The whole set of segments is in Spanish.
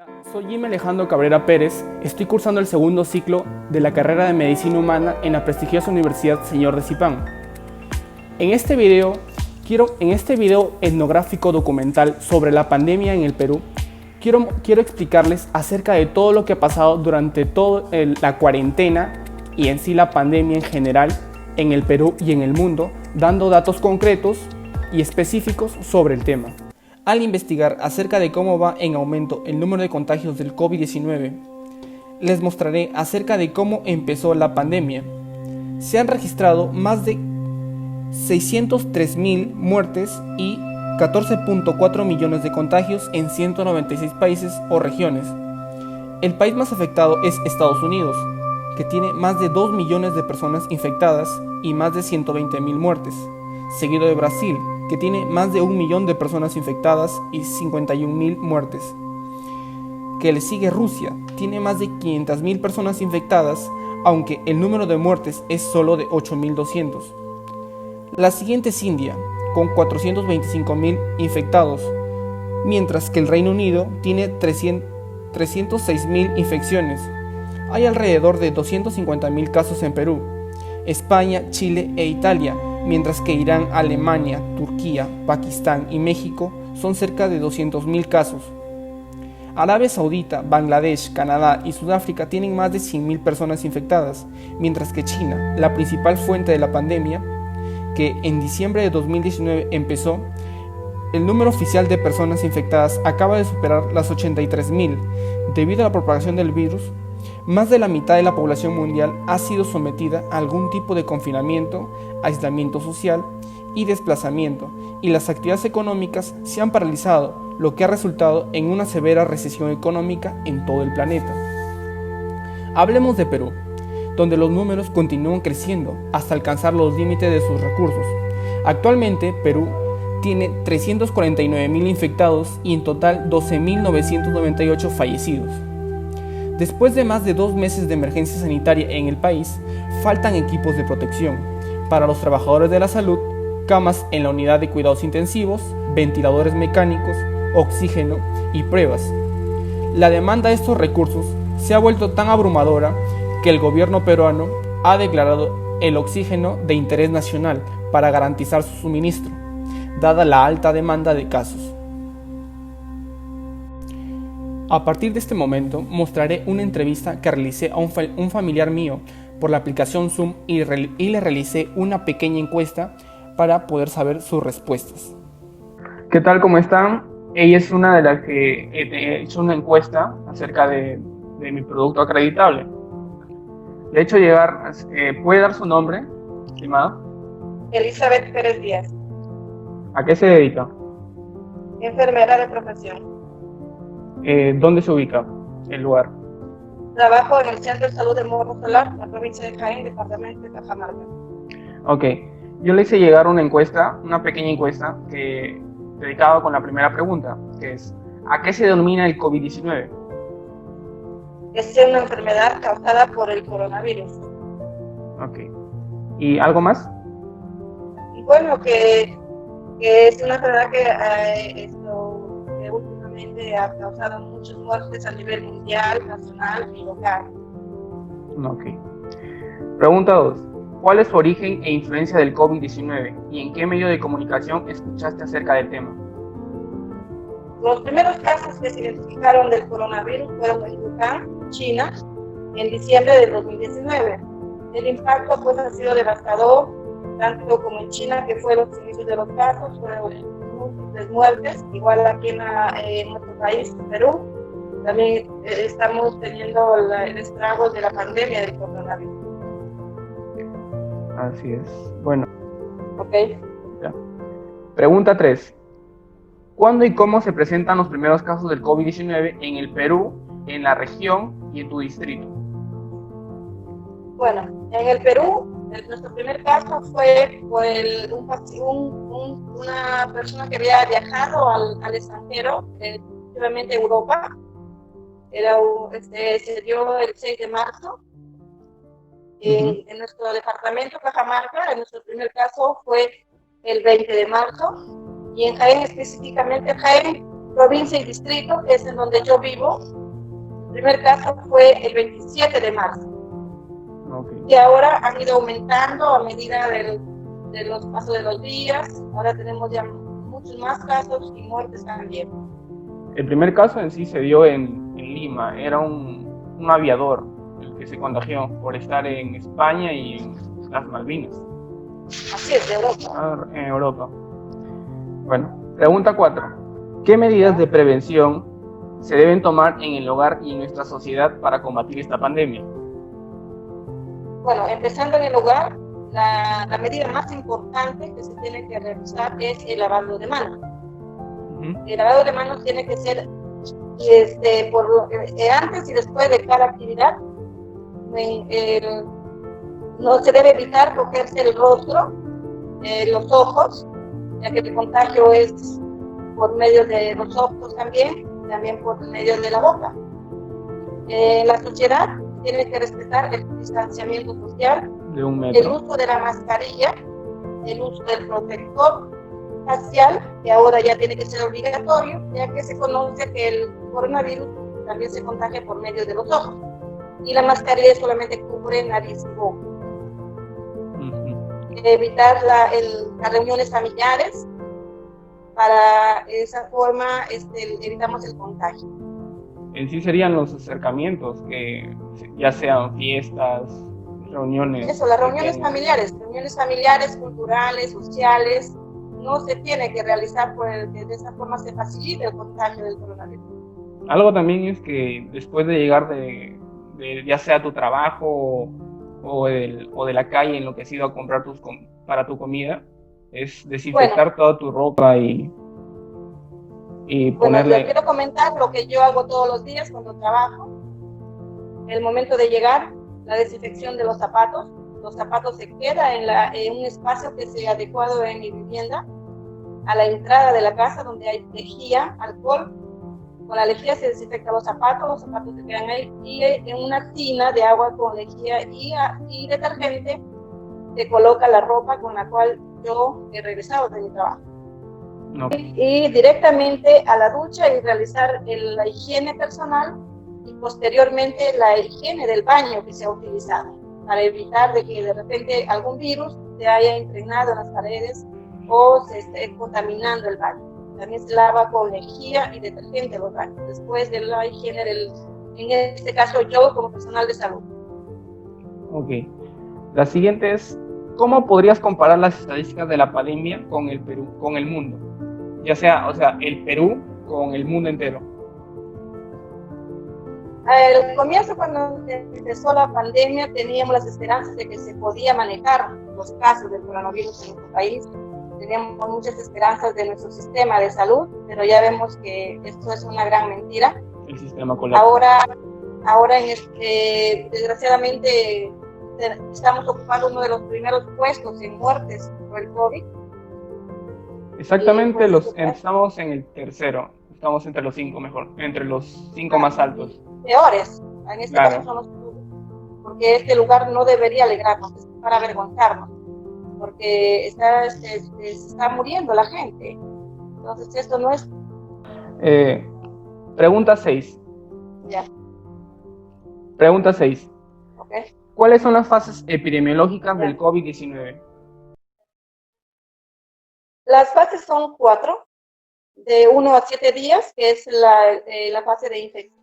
Hola, soy Jimmy Alejandro Cabrera Pérez, estoy cursando el segundo ciclo de la carrera de Medicina Humana en la prestigiosa Universidad Señor de Zipán. En este video etnográfico documental sobre la pandemia en el Perú, quiero explicarles acerca de todo lo que ha pasado durante toda la cuarentena y en sí la pandemia en general en el Perú y en el mundo, dando datos concretos y específicos sobre el tema. Al investigar acerca de cómo va en aumento el número de contagios del COVID-19, les mostraré acerca de cómo empezó la pandemia. Se han registrado más de 603.000 muertes y 14.4 millones de contagios en 196 países o regiones. El país más afectado es Estados Unidos, que tiene más de 2 millones de personas infectadas y más de 120.000 muertes, seguido de Brasil, que tiene más de 1 millón de personas infectadas y 51.000 muertes. Que le sigue Rusia, tiene más de 500.000 personas infectadas, aunque el número de muertes es solo de 8.200. La siguiente es India, con 425.000 infectados, mientras que el Reino Unido tiene 306.000 infecciones. Hay alrededor de 250.000 casos en Perú, España, Chile e Italia, mientras que Irán, Alemania, Turquía, Pakistán y México son cerca de 200.000 casos. Arabia Saudita, Bangladesh, Canadá y Sudáfrica tienen más de 100.000 personas infectadas, mientras que China, la principal fuente de la pandemia, que en diciembre de 2019 empezó, el número oficial de personas infectadas acaba de superar las 83.000. Debido a la propagación del virus, más de la mitad de la población mundial ha sido sometida a algún tipo de confinamiento, aislamiento social y desplazamiento, y las actividades económicas se han paralizado, lo que ha resultado en una severa recesión económica en todo el planeta. Hablemos de Perú, donde los números continúan creciendo hasta alcanzar los límites de sus recursos. Actualmente, Perú tiene 349.000 infectados y en total 12.998 fallecidos. Después de más de 2 meses de emergencia sanitaria en el país, faltan equipos de protección para los trabajadores de la salud, camas en la unidad de cuidados intensivos, ventiladores mecánicos, oxígeno y pruebas. La demanda de estos recursos se ha vuelto tan abrumadora que el gobierno peruano ha declarado el oxígeno de interés nacional para garantizar su suministro, dada la alta demanda de casos. A partir de este momento mostraré una entrevista que realicé a un familiar mío por la aplicación Zoom y le realicé una pequeña encuesta para poder saber sus respuestas. ¿Qué tal? ¿Cómo están? Ella es una de las que hizo una encuesta acerca de mi producto acreditable. Le he hecho llegar, ¿puede dar su nombre, estimada? Elizabeth Pérez Díaz. ¿A qué se dedica? Enfermera de profesión. ¿Dónde se ubica el lugar? Trabajo en el Centro de Salud de Morro Solar, la provincia de Jaén, departamento de Cajamarca. Ok, yo le hice llegar una encuesta, una pequeña encuesta, dedicada con la primera pregunta, que es, ¿a qué se denomina el COVID-19? Es una enfermedad causada por el coronavirus. Ok, ¿y algo más? Y bueno, que es una enfermedad que últimamente ha causado muchas muertes a nivel mundial, nacional y local. Ok. Pregunta 2. ¿Cuál es su origen e influencia del COVID-19 y en qué medio de comunicación escuchaste acerca del tema? Los primeros casos que se identificaron del coronavirus fueron en Wuhan, China, en diciembre de 2019. El impacto pues ha sido devastador, tanto como en China, que fue los inicios de los casos, fueron múltiples muertes, igual aquí en nuestro país, Perú, también estamos teniendo el estrago de la pandemia del coronavirus. Así es. Bueno. Ok. Ya. Pregunta 3. ¿Cuándo y cómo se presentan los primeros casos del COVID-19 en el Perú, en la región y en tu distrito? Bueno, en el Perú, nuestro primer caso fue por una persona que había viajado al extranjero, específicamente Europa. Se dio el 6 de marzo. En nuestro departamento, Cajamarca, nuestro primer caso fue el 20 de marzo. Y en Jaén, específicamente Jaén, provincia y distrito, que es en donde yo vivo, el primer caso fue el 27 de marzo. Okay. Y ahora han ido aumentando a medida de los pasos de los días. Ahora tenemos ya muchos más casos y muertes también. El primer caso en sí se dio en Lima. Era un aviador el que se contagió por estar en España y en las Malvinas. Así es, de Europa. En Europa. Bueno, pregunta 4. ¿Qué medidas de prevención se deben tomar en el hogar y en nuestra sociedad para combatir esta pandemia? Bueno, empezando en el hogar, la medida más importante que se tiene que realizar es el lavado de manos. El lavado de manos tiene que ser antes y después de cada actividad. No se debe evitar tocarse el rostro, los ojos, ya que el contagio es por medio de los ojos también por medio de la boca. La sociedad tiene que respetar el distanciamiento social, de 1 metro. el uso de la mascarilla, el uso del protector facial, que ahora ya tiene que ser obligatorio, ya que se conoce que el coronavirus también se contagia por medio de los ojos. Y la mascarilla solamente cubre nariz y boca. Evitar las reuniones familiares, para esa forma evitamos el contagio. En sí serían los acercamientos, que ya sean fiestas, reuniones. Eso, las reuniones familiares, culturales, sociales, no se tiene que realizar porque de esa forma se facilita el contagio del coronavirus. Algo también es que después de llegar de ya sea tu trabajo o de la calle en lo que has ido a comprar para tu comida, es desinfectar toda tu ropa y ponerle... Yo quiero comentar lo que yo hago todos los días cuando trabajo. En el momento de llegar, la desinfección de los zapatos. Los zapatos se quedan en un espacio que sea adecuado en mi vivienda, a la entrada de la casa donde hay lejía, alcohol. Con la lejía se desinfectan los zapatos se quedan ahí, y en una tina de agua con lejía y detergente se coloca la ropa con la cual yo he regresado de mi trabajo. Y directamente a la ducha y realizar la higiene personal y posteriormente la higiene del baño que se ha utilizado, para evitar de que de repente algún virus se haya impregnado en las paredes o se esté contaminando el baño. También se lava con lejía y detergente los baños, después de la higiene en este caso yo como personal de salud. Ok. La siguiente es, ¿cómo podrías comparar las estadísticas de la pandemia con el Perú, con el mundo? Ya sea, el Perú con el mundo entero. Al comienzo, cuando empezó la pandemia, teníamos las esperanzas de que se podía manejar los casos del coronavirus en nuestro país. Teníamos muchas esperanzas de nuestro sistema de salud, pero ya vemos que esto es una gran mentira. El sistema colapsó. Ahora desgraciadamente, estamos ocupando uno de los primeros puestos en muertes por el COVID. Exactamente, estamos en el tercero. Estamos entre los 5 entre los 5 más altos. Peores, en este caso son los peores, porque este lugar no debería alegrarnos, es para avergonzarnos, porque se está muriendo la gente. Entonces esto no es... Pregunta 6. Ya. Pregunta 6. Okay. ¿Cuáles son las fases epidemiológicas del COVID-19? Las fases son 4, de 1 a 7 días, que es la fase de infección.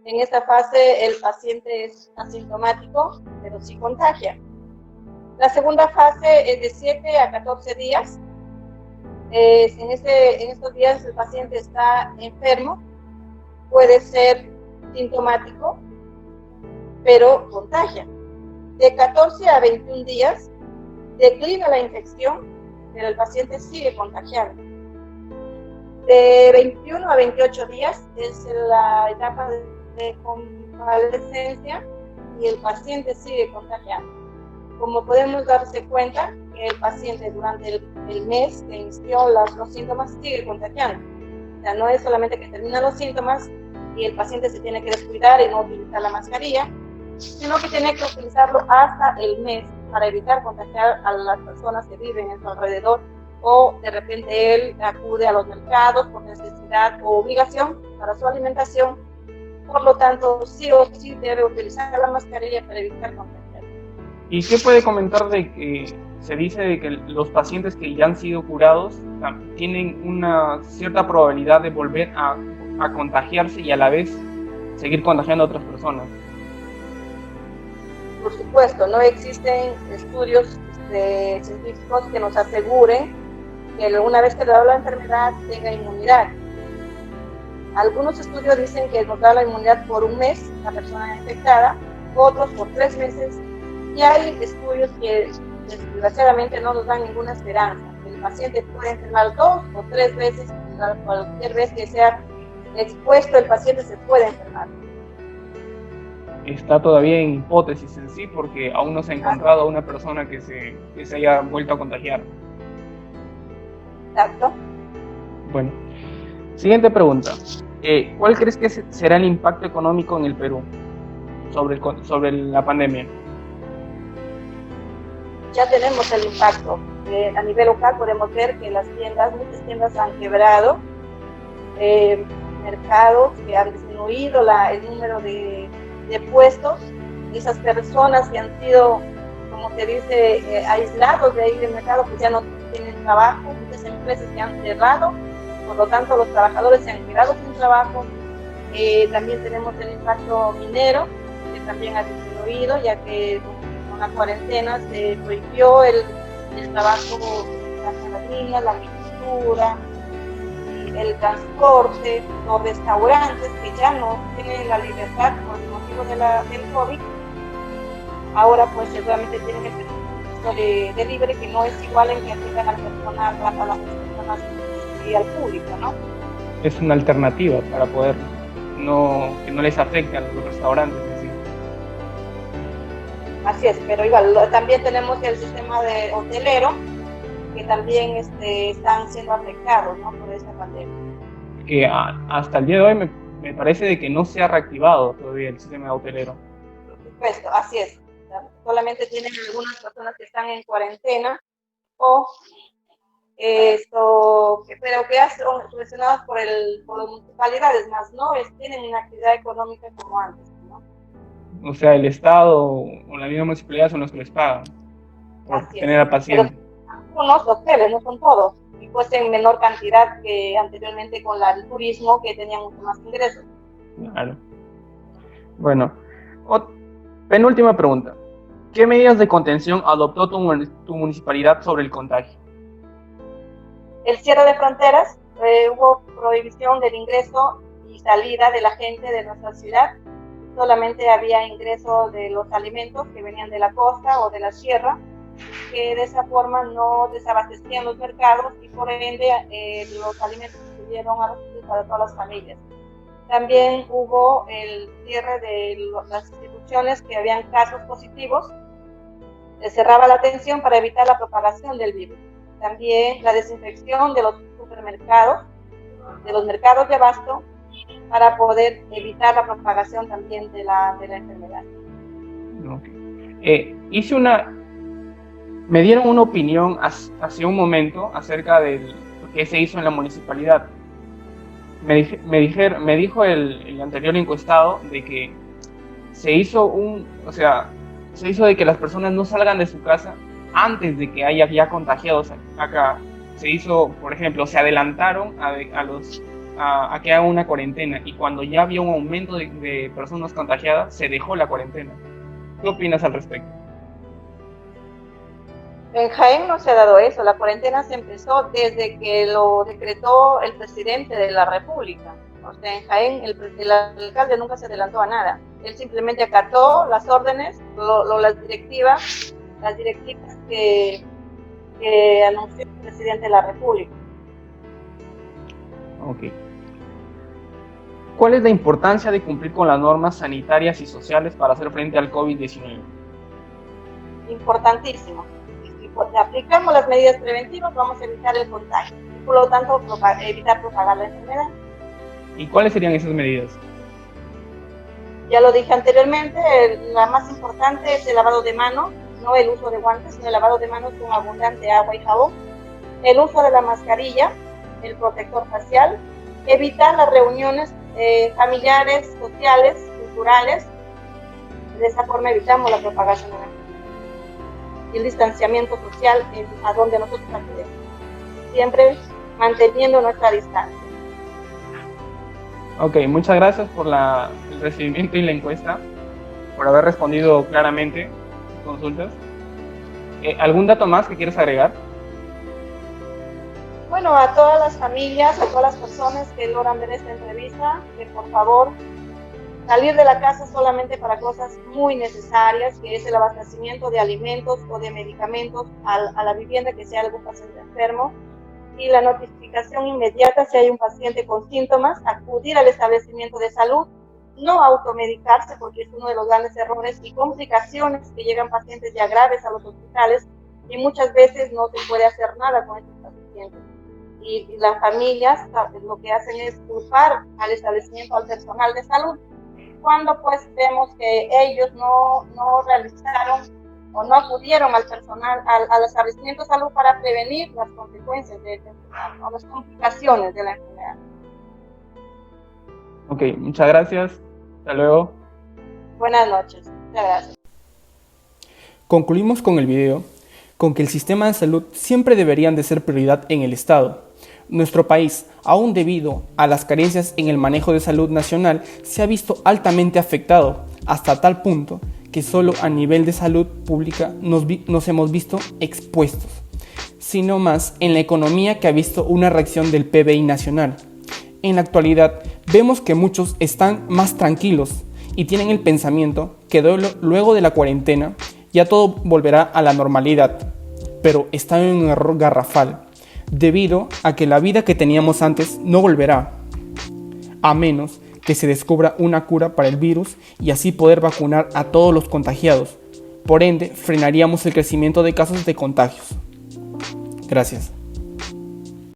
En esta fase el paciente es asintomático, pero sí contagia. La segunda fase es de 7 a 14 días. En estos días el paciente está enfermo, puede ser sintomático, pero contagia. De 14 a 21 días declina la infección, pero el paciente sigue contagiado. De 21 a 28 días es la etapa de convalecencia y el paciente sigue contagiado. Como podemos darse cuenta, que el paciente durante el mes que inició los síntomas sigue contagiando. O sea, no es solamente que terminan los síntomas y el paciente se tiene que descuidar y no utilizar la mascarilla, sino que tiene que utilizarlo hasta el mes para evitar contagiar a las personas que viven en su alrededor o de repente él acude a los mercados por necesidad o obligación para su alimentación. Por lo tanto, sí o sí debe utilizar la mascarilla para evitar contagiar. ¿Y qué puede comentar de que se dice de que los pacientes que ya han sido curados tienen una cierta probabilidad de volver a contagiarse y a la vez seguir contagiando a otras personas? Por supuesto, no existen estudios científicos que nos aseguren que una vez que le da la enfermedad tenga inmunidad. Algunos estudios dicen que nos da la inmunidad por un mes la persona infectada, otros por 3 meses, y hay estudios que desgraciadamente no nos dan ninguna esperanza. El paciente puede enfermar 2 o 3 veces, cualquier vez que sea expuesto el paciente se puede enfermar. Está todavía en hipótesis en sí, porque aún no se ha encontrado a una persona que se haya vuelto a contagiar. Exacto. Bueno, siguiente pregunta. ¿Cuál crees que será el impacto económico en el Perú sobre la pandemia? Ya tenemos el impacto. A nivel local podemos ver que muchas tiendas han quebrado, mercados que han disminuido el número de puestos. Esas personas que han sido, como se dice, aislados de ahí del mercado, pues ya no tienen trabajo, muchas empresas se han cerrado, por lo tanto los trabajadores se han quedado sin trabajo. También tenemos el impacto minero, que también ha disminuido, ya que con la cuarentena se prohibió el trabajo de las ganaderías, la agricultura, el transporte, los restaurantes que ya no tienen la libertad por el motivo del COVID, ahora pues seguramente tienen el permiso de libre, que no es igual en que atiendan a las personas y al público, ¿no? Es una alternativa para poder que no les afecte a los restaurantes. Así es, pero igual también tenemos el sistema de hotelero, que también están siendo afectados, ¿no?, por esta pandemia. Que hasta el día de hoy me parece de que no se ha reactivado todavía el sistema hotelero. Por supuesto, así es. Solamente tienen algunas personas que están en cuarentena o pero que son subvencionadas por las municipalidades, más no tienen una actividad económica como antes, ¿no? O sea, el Estado o la misma municipalidad son los que les pagan por tener a pacientes. Algunos hoteles, no son todos, y pues en menor cantidad que anteriormente con el turismo, que tenían mucho más ingresos. Claro. Bueno, penúltima pregunta. ¿Qué medidas de contención adoptó tu municipalidad sobre el contagio? El cierre de fronteras, hubo prohibición del ingreso y salida de la gente de nuestra ciudad. Solamente había ingreso de los alimentos que venían de la costa o de la sierra, que de esa forma no desabastecían los mercados y por ende los alimentos estuvieron abastecidos para todas las familias. También hubo el cierre de las instituciones que habían casos positivos, se cerraba la atención para evitar la propagación del virus. También la desinfección de los supermercados, de los mercados de abasto, para poder evitar la propagación también de la enfermedad. Okay. Me dieron una opinión hace un momento acerca de lo que se hizo en la municipalidad. Me dijo el anterior encuestado de que se hizo de que las personas no salgan de su casa antes de que haya ya contagiados acá. Se hizo, por ejemplo, se adelantaron a que haga una cuarentena, y cuando ya había un aumento de personas contagiadas, se dejó la cuarentena. ¿Qué opinas al respecto? En Jaén no se ha dado eso. La cuarentena se empezó desde que lo decretó el presidente de la República. O sea, en Jaén el alcalde nunca se adelantó a nada. Él simplemente acató las órdenes, las directivas que anunció el presidente de la República. Ok. ¿Cuál es la importancia de cumplir con las normas sanitarias y sociales para hacer frente al COVID-19? Importantísimo. Si aplicamos las medidas preventivas, vamos a evitar el contagio y por lo tanto evitar propagar la enfermedad. ¿Y cuáles serían esas medidas? Ya lo dije anteriormente, la más importante es el lavado de manos, no el uso de guantes, sino el lavado de manos con abundante agua y jabón. el uso de la mascarilla, el protector facial, evitar las reuniones familiares, sociales, culturales. De esa forma evitamos la propagación de la enfermedad. Y el distanciamiento social a donde nosotros acudimos, siempre manteniendo nuestra distancia. Ok, muchas gracias por el recibimiento y la encuesta, por haber respondido claramente sus consultas. ¿Algún dato más que quieras agregar? Bueno, a todas las familias, a todas las personas que logran ver esta entrevista, que por favor salir de la casa solamente para cosas muy necesarias, que es el abastecimiento de alimentos o de medicamentos a la vivienda, que sea algún paciente enfermo, y la notificación inmediata si hay un paciente con síntomas, acudir al establecimiento de salud, no automedicarse, porque es uno de los grandes errores y complicaciones que llegan pacientes ya graves a los hospitales y muchas veces no se puede hacer nada con estos pacientes. Y las familias lo que hacen es culpar al establecimiento, al personal de salud, cuando pues vemos que ellos no realizaron o no acudieron al personal, al establecimiento de salud para prevenir las consecuencias de esta enfermedad, o las complicaciones de la enfermedad. Ok, muchas gracias. Hasta luego. Buenas noches. Muchas gracias. Concluimos con el video con que el sistema de salud siempre deberían de ser prioridad en el Estado. Nuestro país, aún debido a las carencias en el manejo de salud nacional, se ha visto altamente afectado, hasta tal punto que solo a nivel de salud pública nos hemos visto expuestos, sino más en la economía, que ha visto una reacción del PBI nacional. En la actualidad vemos que muchos están más tranquilos y tienen el pensamiento que luego de la cuarentena ya todo volverá a la normalidad, pero están en un error garrafal, debido a que la vida que teníamos antes no volverá, a menos que se descubra una cura para el virus y así poder vacunar a todos los contagiados. Por ende, frenaríamos el crecimiento de casos de contagios. Gracias.